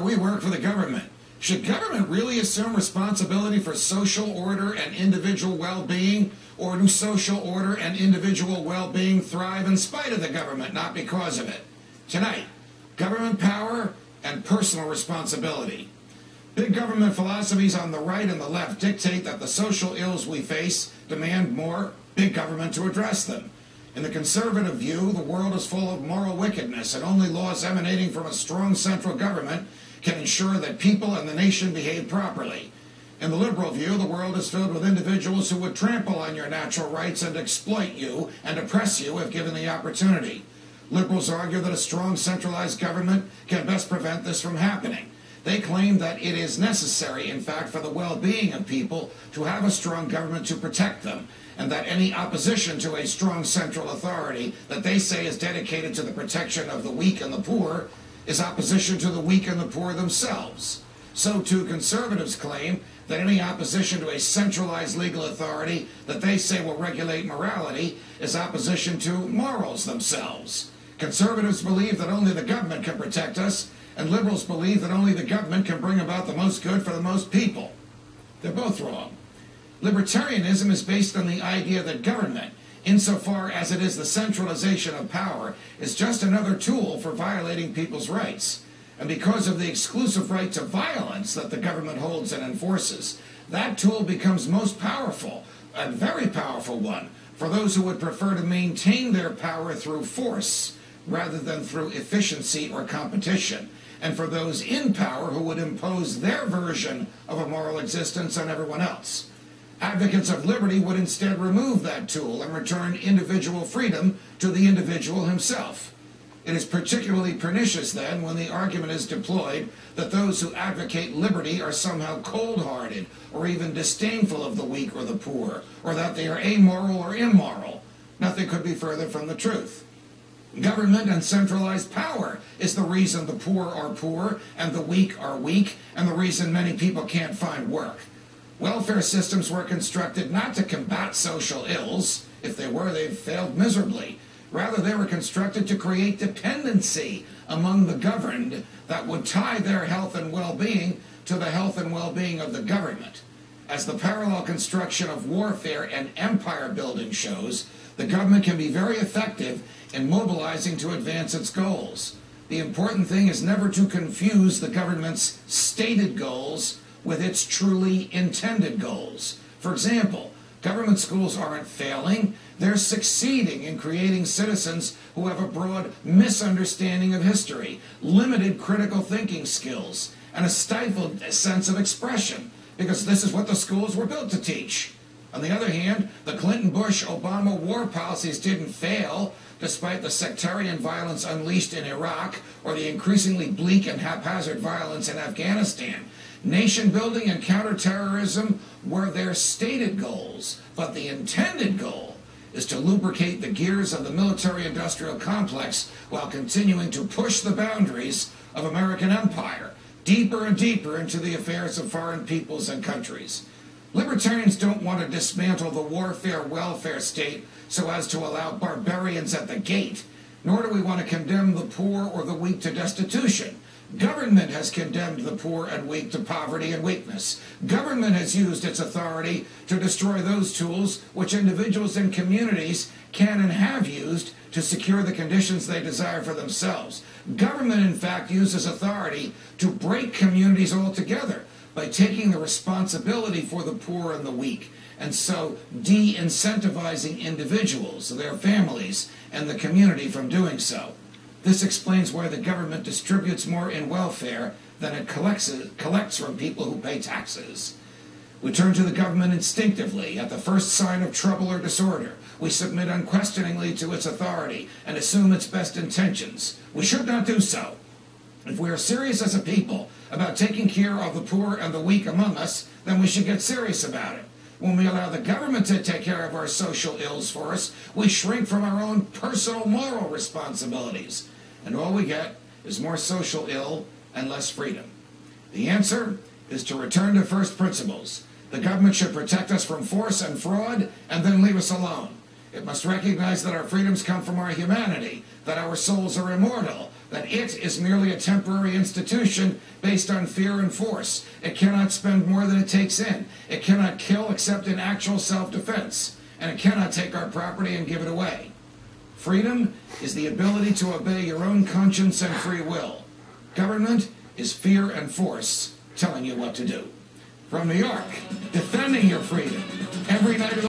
We work for the government. Should government really assume responsibility for social order and individual well-being, or do social order and individual well-being thrive in spite of the government, not because of it? Tonight, government power and personal responsibility. Big government philosophies on the right and the left dictate that the social ills we face demand more big government to address them. In the conservative view, the world is full of moral wickedness, and only laws emanating from a strong central government can ensure that people and the nation behave properly. In the liberal view, the world is filled with individuals who would trample on your natural rights and exploit you and oppress you if given the opportunity. Liberals argue that a strong centralized government can best prevent this from happening. They claim that it is necessary, in fact, for the well-being of people to have a strong government to protect them, and that any opposition to a strong central authority that they say is dedicated to the protection of the weak and the poor is opposition to the weak and the poor themselves. So too, conservatives claim that any opposition to a centralized legal authority that they say will regulate morality is opposition to morals themselves. Conservatives believe that only the government can protect us, and liberals believe that only the government can bring about the most good for the most people. They're both wrong. Libertarianism is based on the idea that government, insofar as it is the centralization of power, is just another tool for violating people's rights. And because of the exclusive right to violence that the government holds and enforces, that tool becomes most powerful, a very powerful one, for those who would prefer to maintain their power through force rather than through efficiency or competition, and for those in power who would impose their version of a moral existence on everyone else. Advocates of liberty would instead remove that tool and return individual freedom to the individual himself. It is particularly pernicious, then, when the argument is deployed that those who advocate liberty are somehow cold-hearted or even disdainful of the weak or the poor, or that they are amoral or immoral. Nothing could be further from the truth. Government and centralized power is the reason the poor are poor and the weak are weak, and the reason many people can't find work. Welfare systems were constructed not to combat social ills. If they were, they've failed miserably. Rather, they were constructed to create dependency among the governed that would tie their health and well-being to the health and well-being of the government. As the parallel construction of warfare and empire building shows, the government can be very effective in mobilizing to advance its goals. The important thing is never to confuse the government's stated goals with its truly intended goals. For example, government schools aren't failing, they're succeeding in creating citizens who have a broad misunderstanding of history, limited critical thinking skills, and a stifled sense of expression, because this is what the schools were built to teach. On the other hand, the Clinton-Bush-Obama war policies didn't fail, despite the sectarian violence unleashed in Iraq or the increasingly bleak and haphazard violence in Afghanistan. Nation building and counterterrorism were their stated goals, but the intended goal is to lubricate the gears of the military-industrial complex while continuing to push the boundaries of American empire deeper and deeper into the affairs of foreign peoples and countries. Libertarians don't want to dismantle the warfare-welfare state so as to allow barbarians at the gate, nor do we want to condemn the poor or the weak to destitution. Government has condemned the poor and weak to poverty and weakness. Government has used its authority to destroy those tools which individuals and communities can and have used to secure the conditions they desire for themselves. Government, in fact, uses authority to break communities altogether by taking the responsibility for the poor and the weak, and so de-incentivizing individuals, their families, and the community from doing so. This explains why the government distributes more in welfare than it collects from people who pay taxes. We turn to the government instinctively at the first sign of trouble or disorder. We submit unquestioningly to its authority and assume its best intentions. We should not do so. If we are serious as a people about taking care of the poor and the weak among us, then we should get serious about it. When we allow the government to take care of our social ills for us, we shrink from our own personal moral responsibilities, and all we get is more social ill and less freedom. The answer is to return to first principles. The government should protect us from force and fraud and then leave us alone. It must recognize that our freedoms come from our humanity, that our souls are immortal, that it is merely a temporary institution based on fear and force. It cannot spend more than it takes in. It cannot kill except in actual self-defense. And it cannot take our property and give it away. Freedom is the ability to obey your own conscience and free will. Government is fear and force telling you what to do. From New York, defending your freedom every night of the